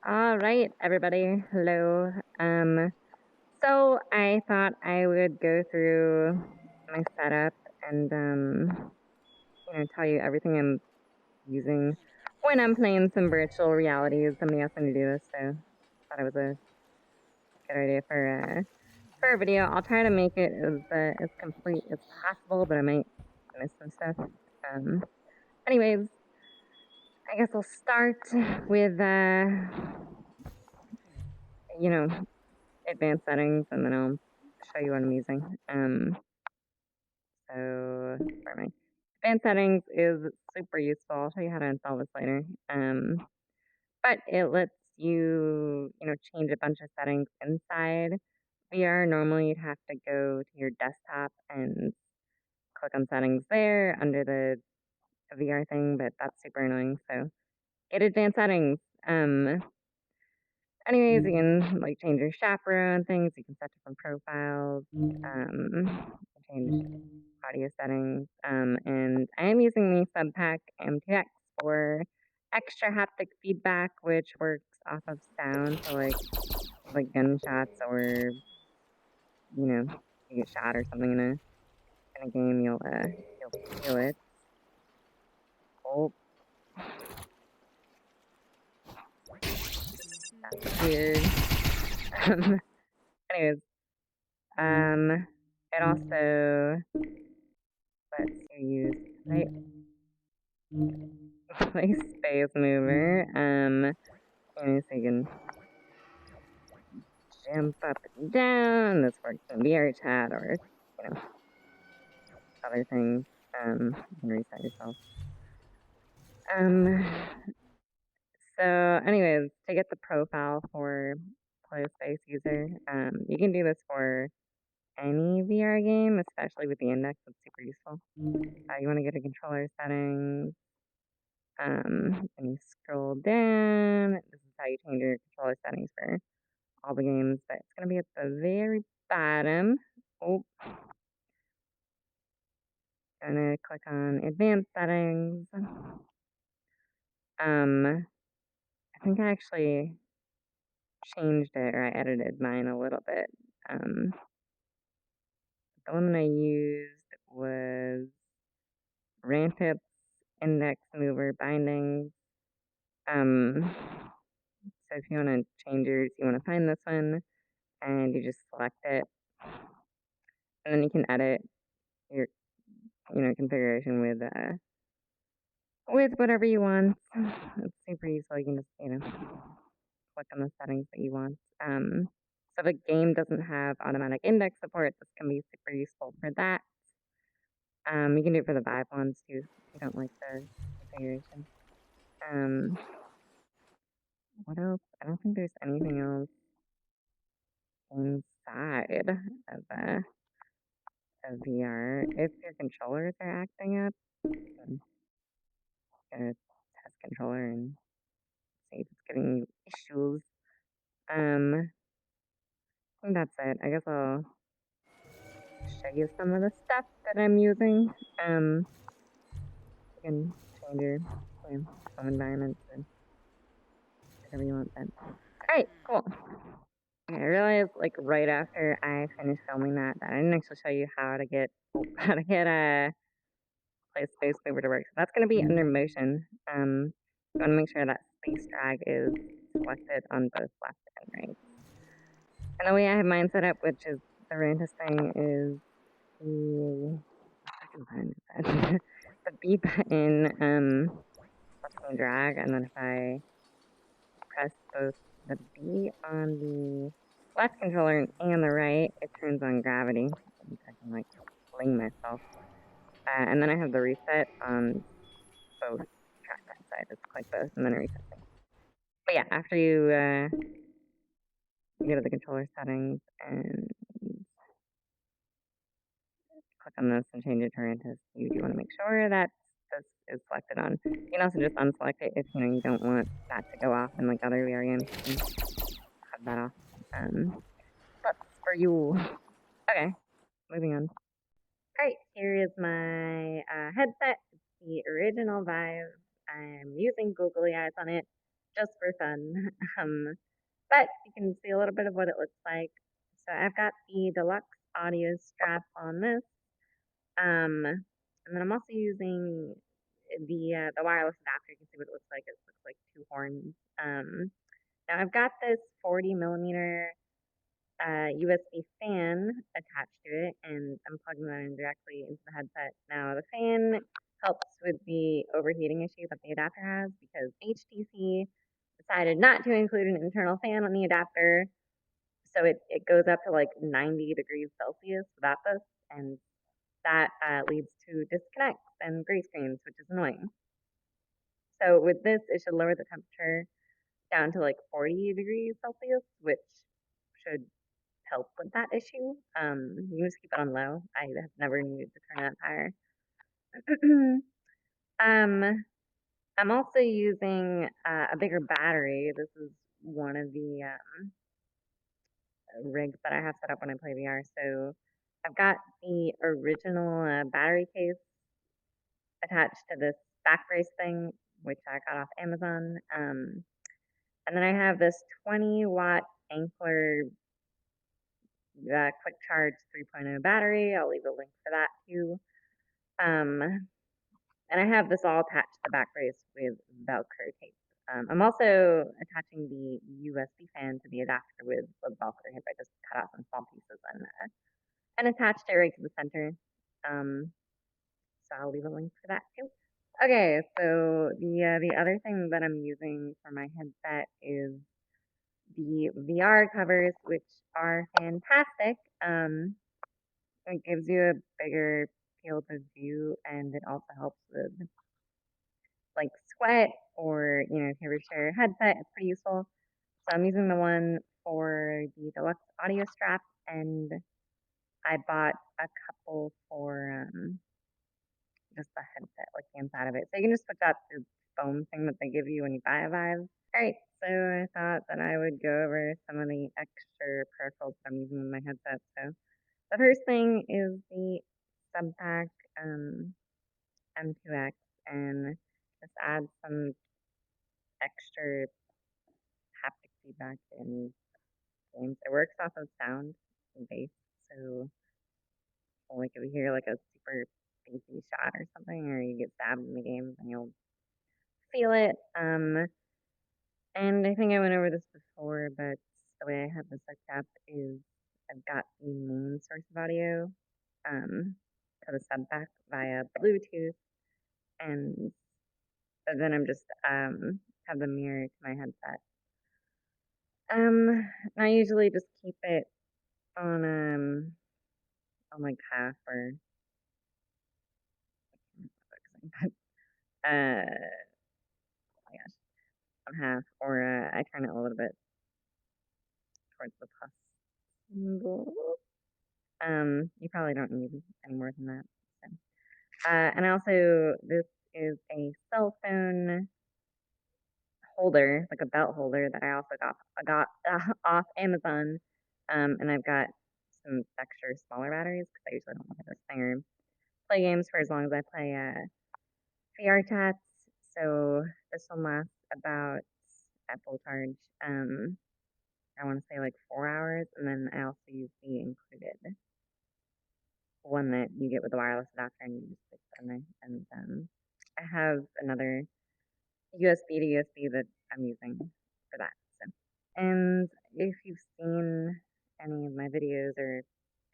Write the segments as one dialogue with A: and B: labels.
A: All right, everybody. Hello. So I thought I would go through my setup and tell you everything I'm using when I'm playing some virtual reality. Somebody asked me to do this, so I thought it was a good idea for a video. I'll try to make it as complete as possible, but I might miss some stuff. Anyways, I guess I'll start with you know advanced settings, and then I'll show you what I'm using. So for my advanced settings is super useful. I'll show you how to install this later. But it lets you change a bunch of settings inside VR. Normally you'd have to go to your desktop and click on settings there under the VR thing, but that's super annoying. So get advanced settings. Anyways, you can like change your chaperone things. You can set different profiles. Change audio settings. And I am using the Subpac M2X for extra haptic feedback, which works off of sound. So like gunshots, or you get shot or something in a game, you'll feel it. Oh, that's weird. Anyways, it also lets you use Playspace mover. So you can jump up and down. This works in VR chat or other things. You can reset yourself. So anyways, to get the profile for Playspace user, you can do this for any VR game, especially with the index. It's super useful. You want to go to controller settings, and you scroll down. This is how you change your controller settings for all the games, but it's going to be at the very bottom. Oh, gonna click on advanced settings. I think I actually changed it, or I edited mine a little bit. The one that I used was Rantis index mover bindings. So if you want to change yours, you want to find this one, and you just select it, and then you can edit your configuration with whatever you want. It's super useful. You can just click on the settings that you want. So if a game doesn't have automatic index support, this can be super useful for that. You can do it for the Vive ones too if you don't like the configuration. What else? I don't think there's anything else inside of VR. If your controllers are acting up, I'm gonna test controller and see if it's giving you issues. I think that's it. I guess I'll show you some of the stuff that I'm using. You can change your home environment to whatever you want then. Alright, cool. I realized like right after I finished filming that I didn't actually show you how to get a Playspace mover to work. So that's gonna be under motion. You wanna make sure that space drag is selected on both left and right. And the way I have mine set up, which is the Rantis thing, is the B button lets me drag, and then if I press both the B on the left controller and the right, it turns on gravity. So I can like fling myself. And then I have the reset on both trackpad sides. Just click both and then reset things. But yeah, after you go to the controller settings and click on this and change it to Rantis, you do want to make sure that this is selected on. You can also just unselect it if you don't want that to go off in like other VR games. You can cut that off. That's for you. Okay, moving on. Alright, here is my headset. It's the original Vive. I'm using googly eyes on it. just for fun. But you can see a little bit of what it looks like. So I've got the Deluxe audio strap on this. And then I'm also using the wireless adapter. You can see what it looks like. It looks like two horns. Now I've got this 40 millimeter USB fan attached to it, and I'm plugging that in directly into the headset. Now the fan helps with the overheating issue that the adapter has because HTC decided not to include an internal fan on the adapter, so it goes up to like 90 degrees Celsius without this, and that leads to disconnects and gray screens, which is annoying. So with this, it should lower the temperature down to like 40 degrees Celsius, which should help with that issue. You can just keep it on low. I have never needed to turn it up higher. um, I'm also using a bigger battery. This is one of the rigs that I have set up when I play VR. So I've got the original battery case attached to this back brace thing, which I got off Amazon. And then I have this 20-watt Ankler quick charge 3.0 battery. I'll leave a link for that too. And I have this all attached to the back brace with Velcro tape. I'm also attaching the USB fan to the adapter with Velcro tape. I just cut out some small pieces and attached it right to the center. So I'll leave a link for that too. Okay, so the other thing that I'm using for my headset is the VR covers, which are fantastic. It gives you a bigger field of view, and it also helps with like sweat or if you ever share a headset, it's pretty useful. So I'm using the one for the Deluxe audio strap, and I bought a couple for just the headset, like the inside of it. So you can just put that the foam thing that they give you when you buy a Vive. Alright, so I thought that I would go over some of the extra peripherals that I'm using in my headset. So the first thing is the Subpac M2X, and this adds some extra haptic feedback in games. It works off of sound and bass, so like if you hear like a super bassy shot or something, or you get stabbed in the game, then you'll feel it. And I think I went over this before, but the way I have this hooked up is I've got the main source of audio to the Subpac via Bluetooth, and then I'm just have the mirror to my headset. I usually just keep it on like half or oh my gosh, on half, or I turn it a little bit towards the plus symbol. You probably don't need any more than that. So. And also, this is a cell phone holder, like a belt holder that I also got off Amazon. And I've got some extra smaller batteries because I usually don't have this thing or play games for as long as I play VR chats. So this will last about at full charge. I want to say like 4 hours, and then I also use the included one that you get with the wireless adapter, and you just stick it in there. And I have another USB to USB that I'm using for that. So, and if you've seen any of my videos or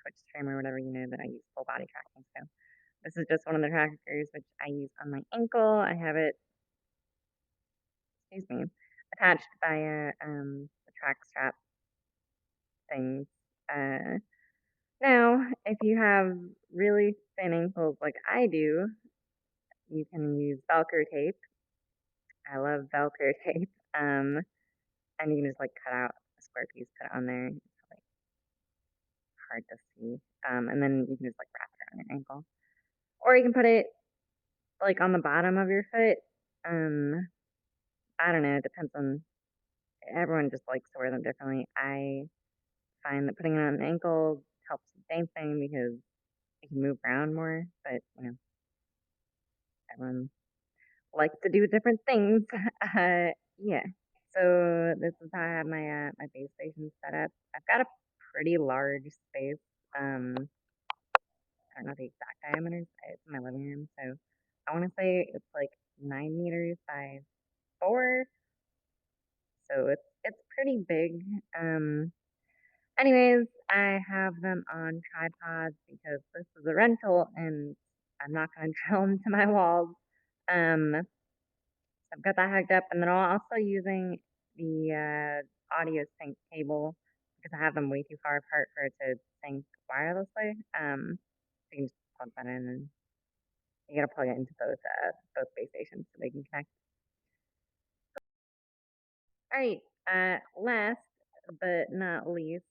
A: Twitch stream or whatever, you know that I use full body tracking. So this is just one of the trackers which I use on my ankle. I have it, excuse me, attached via the Trackstrap things. Now, if you have really thin ankles like I do, you can use Velcro tape. I love Velcro tape. And you can just like cut out a square piece, put it on there. It's like hard to see. And then you can just like wrap it around your ankle, or you can put it like on the bottom of your foot. I don't know. It depends on everyone. Just likes to wear them differently. I find that putting it on the ankle helps with dancing because you can move around more. But everyone likes to do different things. Yeah. So this is how I have my base station set up. I've got a pretty large space. I don't know the exact diameters. It's in my living room, so I want to say it's like 9 meters by 4. So it's pretty big. Anyways, I have them on tripods because this is a rental and I'm not gonna drill into my walls. So I've got that hooked up, and then I'm also using the audio sync cable because I have them way too far apart for it to sync wirelessly. So you can just plug that in, and you gotta plug it into both base stations so they can connect. All right. Last but not least,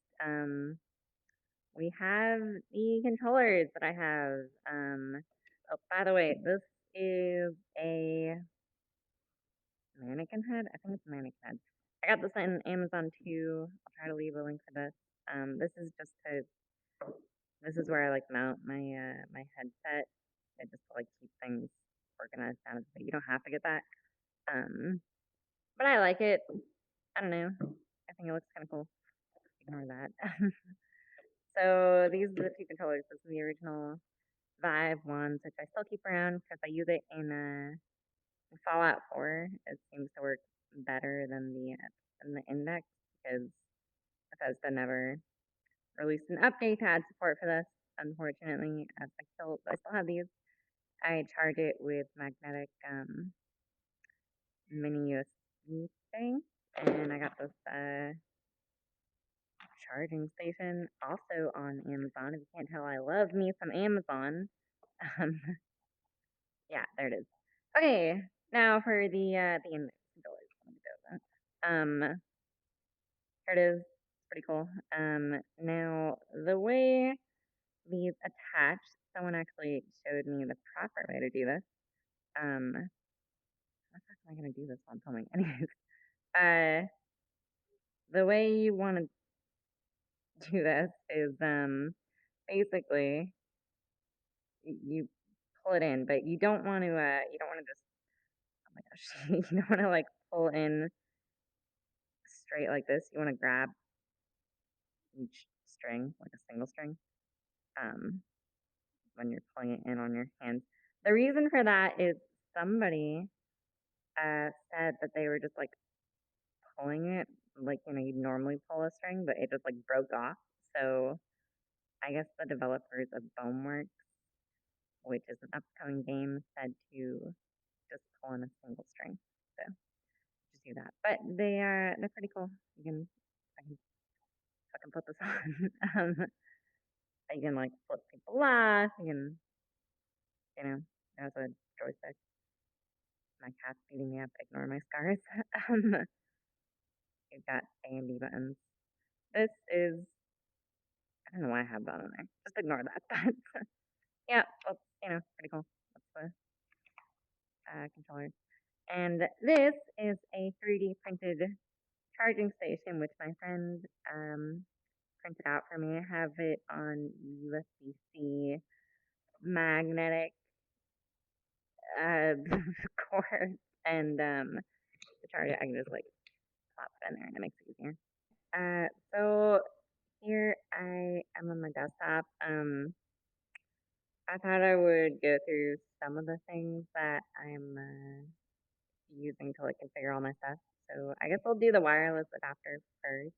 A: we have the controllers that I have. Oh, by the way, this is a mannequin head. I think it's a mannequin head. I got this on Amazon too. I'll try to leave a link for this. This is just to. This is where I like mount my headset. I just like keep things organized down. But you don't have to get that. But I like it. I don't know. I think it looks kind of cool. Ignore that. So these are the two controllers. This is the original Vive ones, which I still keep around because I use it in Fallout 4. It seems to work better than the Index because Bethesda never released an update to add support for this. Unfortunately, I still have these. I charge it with magnetic mini USB thing, and I got this charging station also on Amazon. If you can't tell, I love me some Amazon. Um, yeah, there it is. Okay, now for the index controllers. Here it is. It's pretty cool. Now the way these attach, someone actually showed me the proper way to do this. How the heck am I gonna do this while I'm filming? Anyways, the way you want to do this is basically you pull it in, but you don't want to just, oh my gosh, you don't want to like pull in straight like this. You want to grab each string like a single string when you're pulling it in on your hand. The reason for that is somebody said that they were just like pulling it like you'd normally pull a string, but it just like broke off. So I guess the developers of Boneworks, which is an upcoming game, said to just pull in a single string. So just do that. But they're pretty cool. I can put this on. You can like flip people off. You can, there's a joystick. My cat's beating me up. Ignore my scars. You've got A and B buttons. This is, I don't know why I have that on there. Just ignore that. But yeah, well, pretty cool. That's the controller. And this is a 3D printed charging station, which my friend printed out for me. I have it on USB-C magnetic cord, and to charge it, I can just like pop it in there, and it makes it easier. So here I am on my desktop. I thought I would go through some of the things that I'm using to like configure all my stuff. So I guess I'll do the wireless adapter first.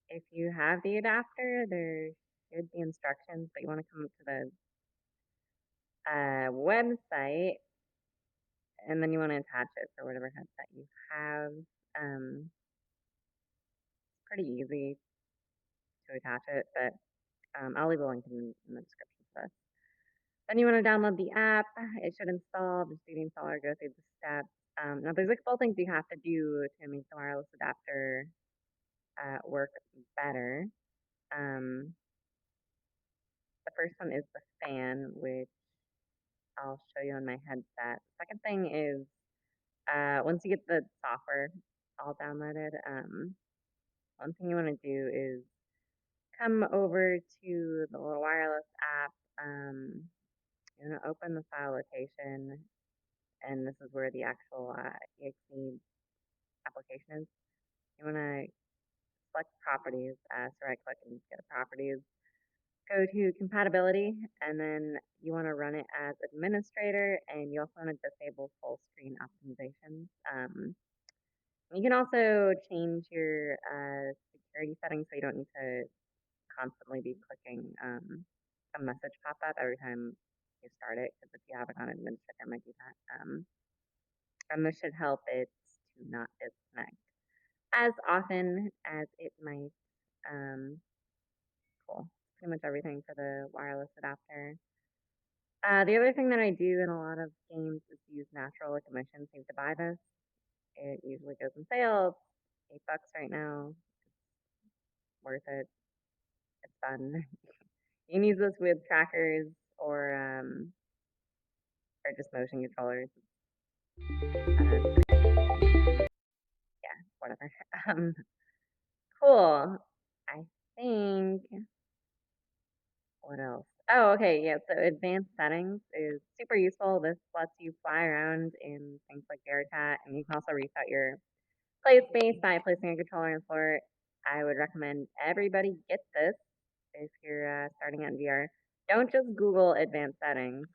A: If you have the adapter, there should be instructions, but you want to come up to the website, and then you want to attach it for whatever headset you have. It's pretty easy to attach it, but I'll leave a link in the description for this. Then you want to download the app. It should install. Just do the installer, go through the steps. Now, there's a couple things you have to do to make the wireless adapter work better. The first one is the fan, which I'll show you on my headset. Second thing is once you get the software all downloaded, one thing you want to do is come over to the little wireless app. You're going to open the file location, and this is where the actual exe application is. You want to select properties, so right click and go to properties, go to compatibility, and then you want to run it as administrator, and you also want to disable full screen optimizations. You can also change your security settings so you don't need to constantly be clicking a message pop up every time you start it, because if you have it on administrator, it might do that. And this should help it to not disconnect as often as it might. Cool. Pretty much everything for the wireless adapter. The other thing that I do in a lot of games is use natural like emissions to buy this. It usually goes on sale. It's $8 right now. Worth it. It's fun. You can use this with trackers or just motion controllers. Yeah, whatever. Um, cool. I think what else? Oh, okay, yeah. So advanced settings is super useful. This lets you fly around in things like Veritat, and you can also reset your Playspace by placing a controller on the floor. I would recommend everybody get this if you're starting out in VR. Don't just Google advanced settings.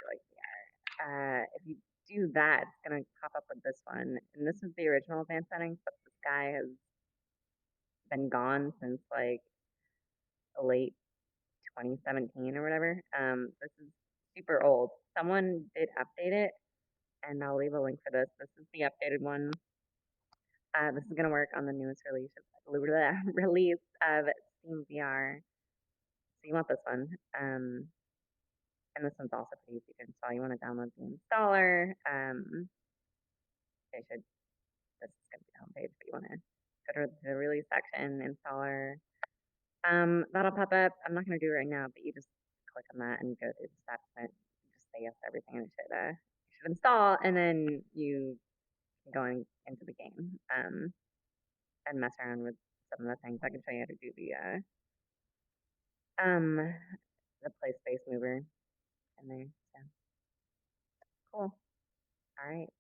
A: Like VR. If you do that, it's gonna pop up with this one, and this is the original advanced settings, but this guy has been gone since like late 2017 or whatever. This is super old. Someone did update it, and I'll leave a link for this. This is the updated one. This is gonna work on the newest release of Steam VR. So you want this one. And this one's also pretty easy to install. You want to download the installer. They should. This is gonna be the homepage, but you want to go to the release section, installer. That'll pop up. I'm not gonna do it right now, but you just click on that and go through the steps and just say yes to everything, and it should install, and then you can go into the game and mess around with some of the things. I can show you how to do the Playspace mover in there. So cool. All right.